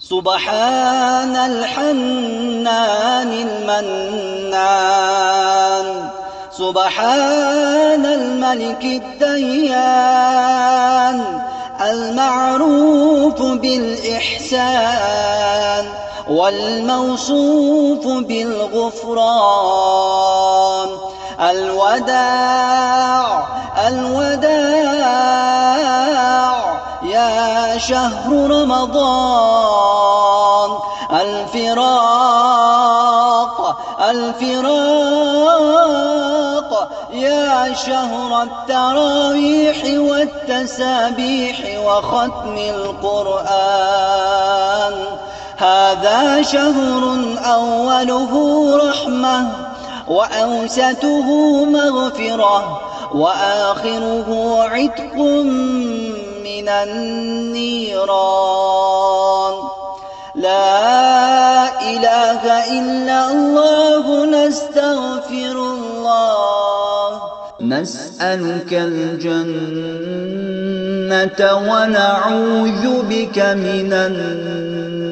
سبحان الحنان المنان، سبحان الملك الديان، المعروف بالإحسان والموصوف بالغفران. الوداع الوداع يا شهر رمضان، الفراق الفراق يا شهر التراويح والتسابيح وختم القرآن. هذا شهر أوله رحمة وأوسطه مغفرة وآخره عتق من النيران. لا إله إلا الله نستغفر الله. نسألك الجنة ونعوذ بك من النار.